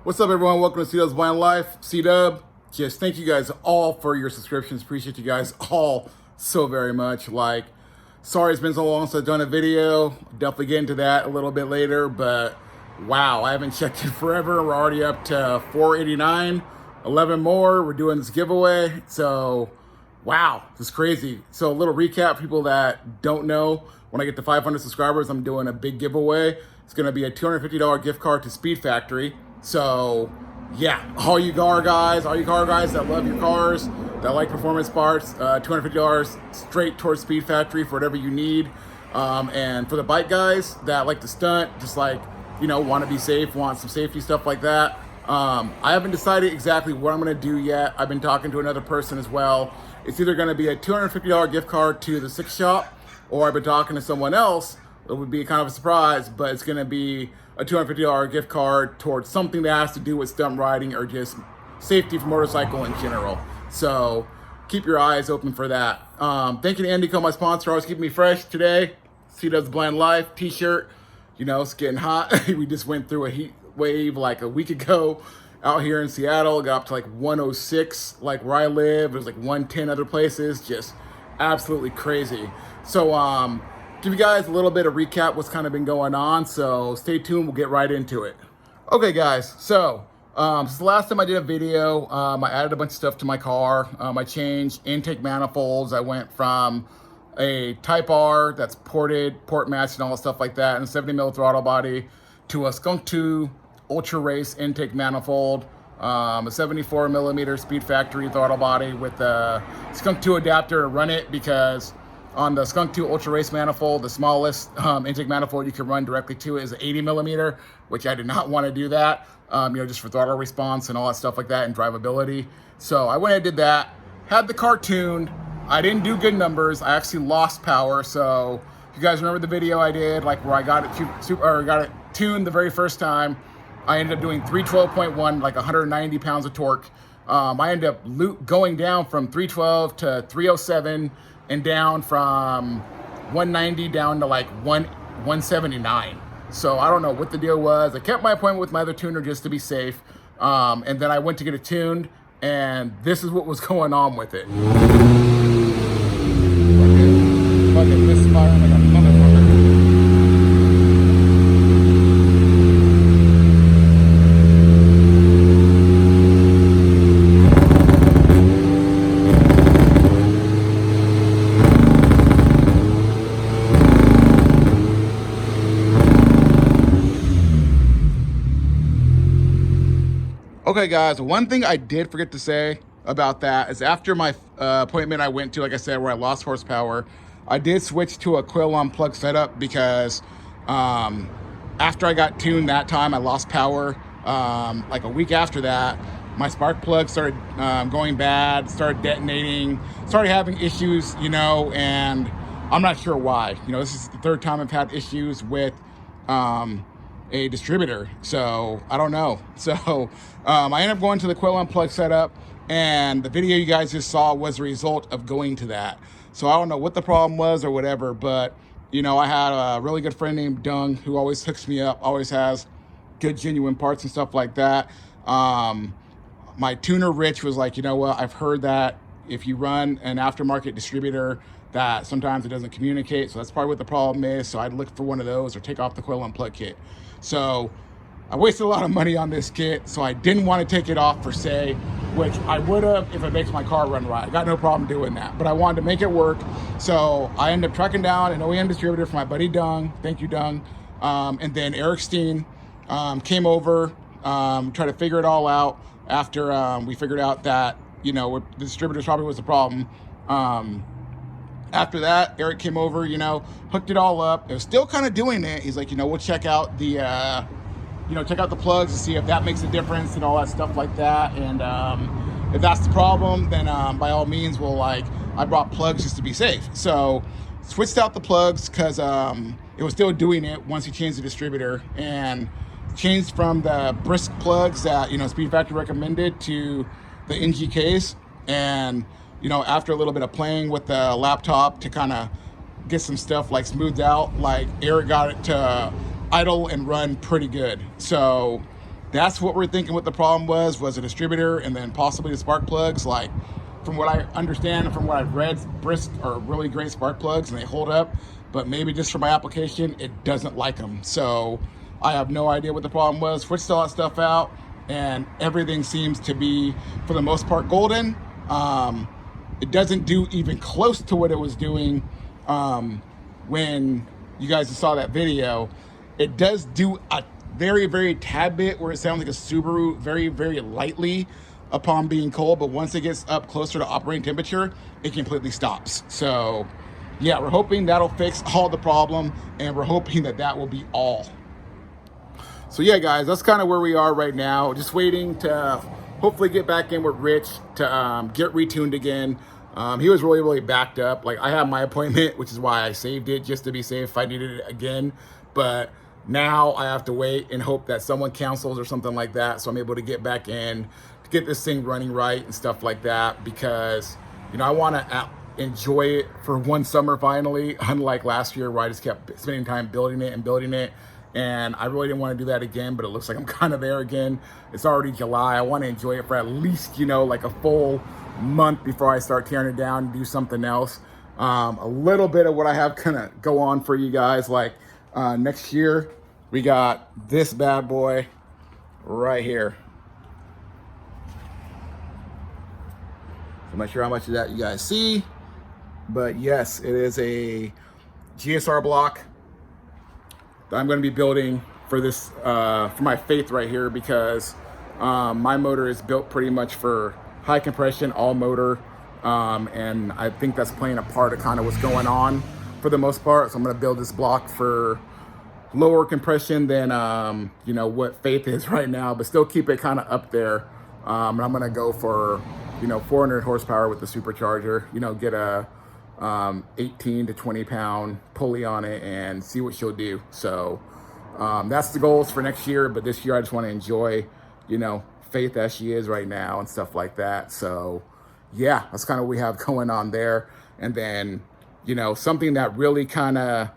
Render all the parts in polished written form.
What's up, everyone? Welcome to C-Dub's Blind Life. C-Dub, just thank you guys all for your subscriptions. Appreciate you guys all so very much. Sorry it's been so long since I've done a video. Definitely get into that a little bit later, but wow, I haven't checked it forever. We're already up to 489, 11 more. We're doing this giveaway. So, wow, this is crazy. So a little recap, people that don't know, when I get to 500 subscribers, I'm doing a big giveaway. It's gonna be a $250 gift card to Speed Factory. So yeah, all you car guys that love your cars, that like performance parts, $250 straight towards Speed Factory for whatever you need. And for the bike guys that like to stunt, just want to be safe, want some safety stuff like that. I haven't decided exactly what I'm gonna do yet. I've been talking to another person as well. It's either gonna be a $250 gift card to the Six Shop, or I've been talking to someone else. It would be kind of a surprise, but it's gonna be a $250 gift card towards something that has to do with stunt riding or just safety for motorcycle in general. So keep your eyes open for that. Thank you to Andyco, my sponsor, always keeping me fresh today. C-Dub's Blind Life t-shirt. You know, it's getting hot. We just went through a heat wave like a week ago out here in Seattle. It got up to like 106 like where I live. There's like 110 other places. Just absolutely crazy. So give you guys a little bit of recap what's kind of been going on, so stay tuned, we'll get right into it. Okay guys, so since the last time I did a video, I added a bunch of stuff to my car. I changed intake manifolds. I went from a Type R that's port matched and all that stuff like that, and a 70 mil throttle body, to a Skunk 2 Ultra Race intake manifold, a 74 millimeter Speed Factory throttle body with a Skunk 2 adapter to run it, because on the Skunk 2 Ultra Race manifold, the smallest intake manifold you can run directly to is 80 millimeter, which I did not want to do that, just for throttle response and all that stuff like that and drivability. So I went and did that, had the car tuned. I didn't do good numbers. I actually lost power. So if you guys remember the video I did, like where I got it tuned the very first time, I ended up doing 312.1, like 190 pounds of torque. I ended up going down from 312 to 307 and down from 190 down to like 179. So I don't know what the deal was. I kept my appointment with my other tuner just to be safe. And then I went to get it tuned, and this is what was going on with it. Fucking misfiring like a motherfucker. Okay guys, one thing I did forget to say about that is after my appointment I went to, like I said, where I lost horsepower, I did switch to a coil on plug setup because after I got tuned that time, I lost power. Like a week after that, my spark plug started going bad, started detonating, started having issues, and I'm not sure why. This is the third time I've had issues with a distributor, so I don't know. So I ended up going to the coil unplug setup, and the video you guys just saw was a result of going to that. So I don't know what the problem was or whatever, but I had a really good friend named Dung who always hooks me up, always has good genuine parts and stuff like that. My tuner Rich was like, what, I've heard that if you run an aftermarket distributor that sometimes it doesn't communicate, so that's probably what the problem is. So I'd look for one of those or take off the coil unplug kit. So I wasted a lot of money on this kit, so I didn't want to take it off per se, which I would have if it makes my car run right. I got no problem doing that, but I wanted to make it work. So I ended up tracking down an OEM distributor for my buddy Dung. Thank you, Dung. And then Eric Steen came over, tried to figure it all out after we figured out that, the distributor probably was the problem. After that, Eric came over, hooked it all up. It was still kind of doing it. He's like, we'll check out the, check out the plugs to see if that makes a difference and all that stuff like that. And if that's the problem, then by all means, I brought plugs just to be safe. So switched out the plugs because it was still doing it once he changed the distributor, and changed from the brisk plugs that, Speed Factory recommended to the NGKs. And after a little bit of playing with the laptop to kind of get some stuff smoothed out, Eric got it to idle and run pretty good. So that's what we're thinking what the problem was a distributor and then possibly the spark plugs. Like, from what I understand and from what I've read, Brisk are really great spark plugs and they hold up, but maybe just for my application, it doesn't like them. So I have no idea what the problem was. Switched all that stuff out and everything seems to be, for the most part, golden. It doesn't do even close to what it was doing when you guys saw that video. It does do a very, very tad bit where it sounds like a Subaru very, very lightly upon being cold, but once it gets up closer to operating temperature, it completely stops. So yeah, we're hoping that'll fix all the problem, and we're hoping that that will be all. So yeah, guys, that's kind of where we are right now. Just waiting to hopefully get back in with Rich to get retuned again. He was really, really backed up. Like, I have my appointment, which is why I saved it, just to be safe if I needed it again. But now I have to wait and hope that someone cancels or something like that, so I'm able to get back in, to get this thing running right and stuff like that, because, you know, I want to enjoy it for one summer finally, unlike last year where I just kept spending time building it and building it. And I really didn't want to do that again, but it looks like I'm kind of there again. It's already July. I want to enjoy it for at least, you know, like a full month before I start tearing it down and do something else. A little bit of what I have kind of go on for you guys, like next year, we got this bad boy right here. I'm not sure how much of that you guys see, but yes, it is a GSR block that I'm going to be building for this, for my Faith right here, because my motor is built pretty much for high compression, all motor, and I think that's playing a part of kind of what's going on for the most part. So I'm going to build this block for lower compression than you know, what Faith is right now, but still keep it kind of up there. And I'm going to go for, you know, 400 horsepower with the supercharger, you know, get a 18 to 20 pound pulley on it and see what she'll do. So that's the goals for next year, but this year I just want to enjoy, you know, Faith as she is right now and stuff like that. So yeah, that's kind of what we have going on there. And then, you know, something that really kind of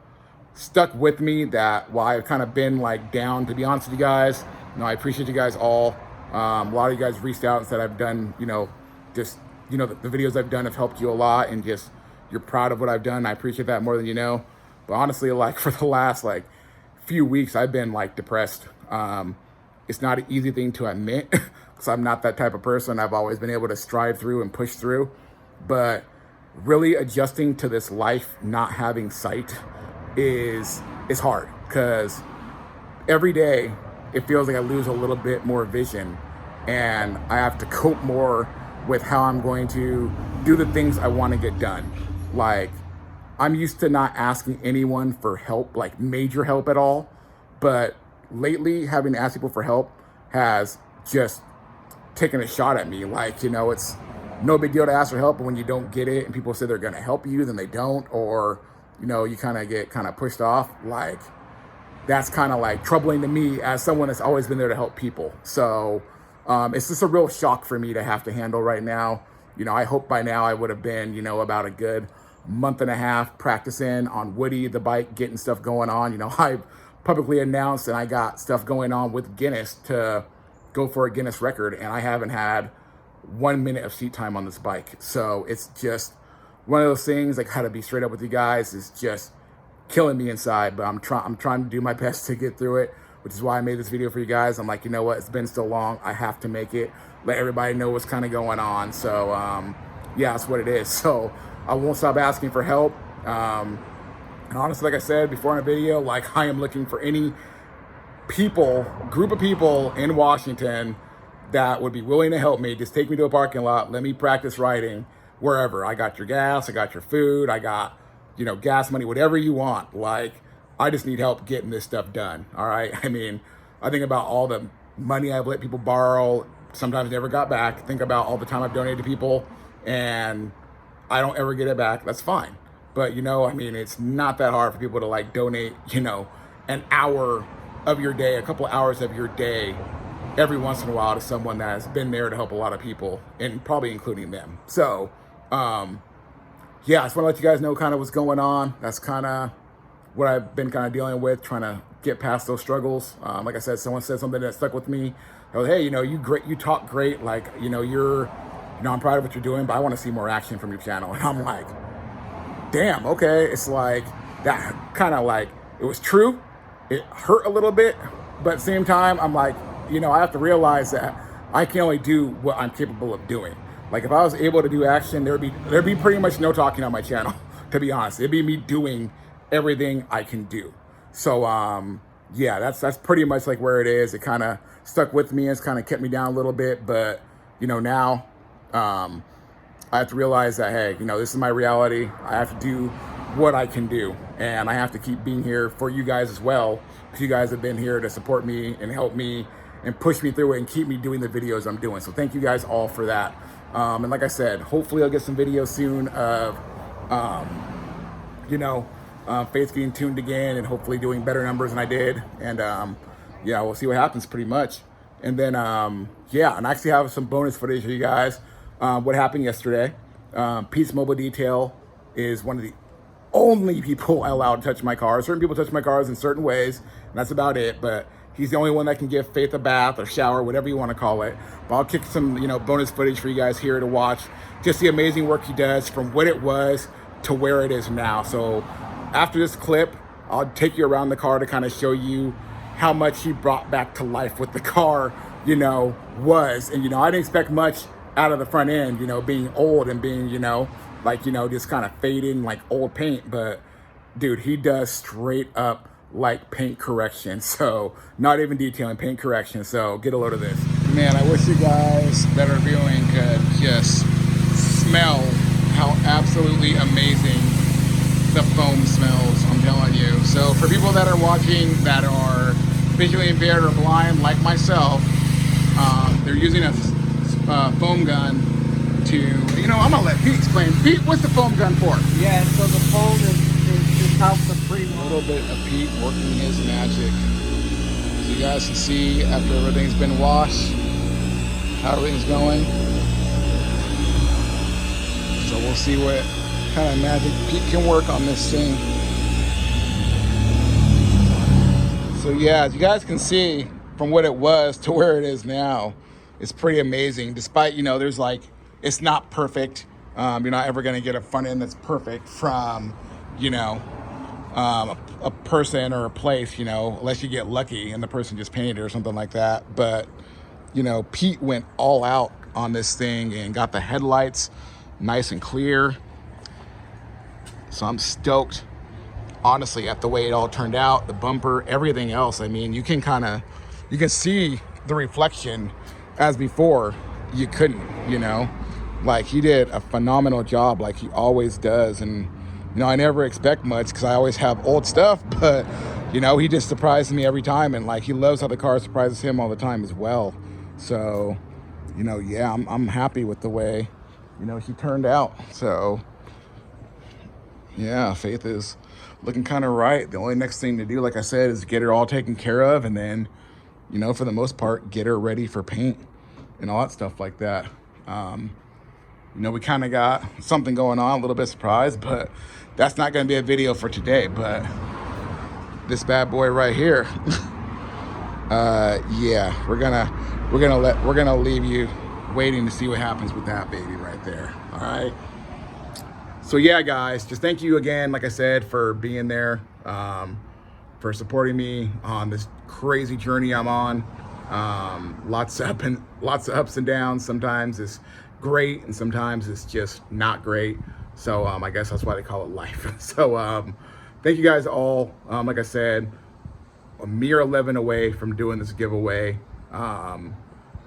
stuck with me, that while I've kind of been like down, to be honest with you guys, you know, I appreciate you guys all. A lot of you guys reached out and said I've done, you know, just, you know, the videos I've done have helped you a lot, and just, you're proud of what I've done. I appreciate that more than you know. But honestly, like, for the last like few weeks, I've been like depressed. It's not an easy thing to admit, because I'm not that type of person. I've always been able to strive through and push through, but really adjusting to this life not having sight is hard, because every day it feels like I lose a little bit more vision, and I have to cope more with how I'm going to do the things I want to get done. Like, I'm used to not asking anyone for help, like major help at all, but lately having to ask people for help has just taken a shot at me. Like, you know, it's no big deal to ask for help, but when you don't get it and people say they're going to help you, then they don't, or, you know, you kind of get kind of pushed off. Like, that's kind of like troubling to me as someone that's always been there to help people. So it's just a real shock for me to have to handle right now. You know, I hope by now I would have been, you know, about a good month and a half practicing on Woody, the bike, getting stuff going on. You know, I publicly announced and I got stuff going on with Guinness to go for a Guinness record, and I haven't had 1 minute of seat time on this bike. So it's just one of those things, I gotta be straight up with you guys, is just killing me inside, but I'm trying to do my best to get through it, which is why I made this video for you guys. I'm like, you know what, it's been so long, I have to make it, let everybody know what's kind of going on. So yeah, that's what it is. So I won't stop asking for help. And honestly, like I said before in a video, like, I am looking for any group of people in Washington that would be willing to help me. Just take me to a parking lot, let me practice riding wherever. I got your gas, I got your food, I got, you know, gas money, whatever you want. Like, I just need help getting this stuff done. All right. I mean, I think about all the money I've let people borrow, sometimes never got back. Think about all the time I've donated to people and I don't ever get it back. That's fine. But, you know, I mean, it's not that hard for people to like donate, you know, an hour of your day, a couple of hours of your day every once in a while to someone that has been there to help a lot of people, and probably including them. So, yeah, I just want to let you guys know kind of what's going on. That's kind of what I've been kind of dealing with, trying to get past those struggles. Like I said, someone said something that stuck with me. Oh, hey, you talk great. Like, I'm proud of what you're doing, but I want to see more action from your channel. And I'm like, damn, okay. It's like that kind of like, it was true. It hurt a little bit, but at the same time, I'm like, I have to realize that I can only do what I'm capable of doing. Like if I was able to do action, there'd be pretty much no talking on my channel, to be honest. It'd be me doing everything I can do. So yeah, that's pretty much like where it is. It kind of stuck with me. It's kind of kept me down a little bit, but now I have to realize that, hey, this is my reality. I have to do what I can do, and I have to keep being here for you guys as well, because you guys have been here to support me and help me and push me through it and keep me doing the videos I'm doing. So thank you guys all for that. And like I said, hopefully I'll get some videos soon of, Faith getting tuned again and hopefully doing better numbers than I did. And yeah, we'll see what happens pretty much. And then, yeah, and I actually have some bonus footage for you guys. What happened yesterday. Pete's Mobile Detail is one of the only people allowed to touch my car. Certain people touch my cars in certain ways, and that's about it. But he's the only one that can give Faith a bath or shower, whatever you want to call it. But I'll kick some, bonus footage for you guys here to watch. Just the amazing work he does from what it was to where it is now. So after this clip, I'll take you around the car to kind of show you how much he brought back to life with the car, was. And, I didn't expect much out of the front end, being old and being, just kind of fading like old paint. But dude, he does straight up like paint correction. So not even detailing, paint correction. So get a load of this. Man, I wish you guys that are viewing could just smell how absolutely amazing the foam smells, I'm telling you. So for people that are watching that are visually impaired or blind like myself, they're using a foam gun to, I'm gonna let Pete explain. Pete, what's the foam gun for? Yeah, so the foam is just helps the free A little bit of Pete working his magic. So you guys can see after everything's been washed, how everything's going. So we'll see what kind of magic Pete can work on this thing. So yeah, as you guys can see from what it was to where it is now, it's pretty amazing. Despite, there's like, it's not perfect. You're not ever gonna get a front end that's perfect from, a person or a place, unless you get lucky and the person just painted it or something like that. But, Pete went all out on this thing and got the headlights nice and clear. So I'm stoked, honestly, at the way it all turned out, the bumper, everything else. I mean, you can see the reflection as before you couldn't, like he did a phenomenal job like he always does. And, I never expect much because I always have old stuff, but, he just surprises me every time. And like, he loves how the car surprises him all the time as well. So, yeah, I'm happy with the way, she turned out. So yeah, Faith is looking kind of right. The only next thing to do, like I said, is get her all taken care of, and then, for the most part, get her ready for paint and all that stuff like that. We kind of got something going on, a little bit surprised, but that's not going to be a video for today. But this bad boy right here, yeah, we're gonna leave you waiting to see what happens with that baby right there. All right. So yeah, guys, just thank you again, like I said, for being there, for supporting me on this crazy journey I'm on. Lots of ups and downs. Sometimes it's great and sometimes it's just not great. So I guess that's why they call it life. So thank you guys all. Like I said, a mere 11 away from doing this giveaway.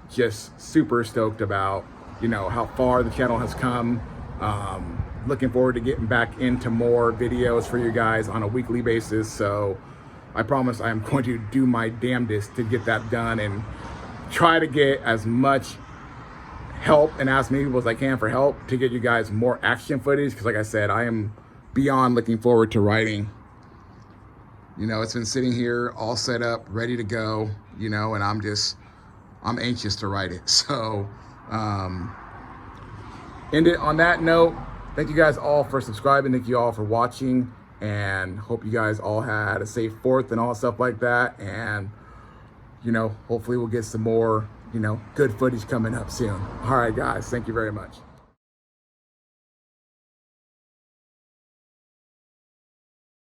Just super stoked about, how far the channel has come. Looking forward to getting back into more videos for you guys on a weekly basis. So I promise I am going to do my damnedest to get that done and try to get as much help and ask many people as I can for help to get you guys more action footage. Because like I said, I am beyond looking forward to writing. It's been sitting here all set up, ready to go, and I'm anxious to write it. So end it on that note. Thank you guys all for subscribing. Thank you all for watching. and hope you guys all had a safe 4th and all stuff like that. And, you know, hopefully we'll get some more, you know, good footage coming up soon. All right, guys, thank you very much.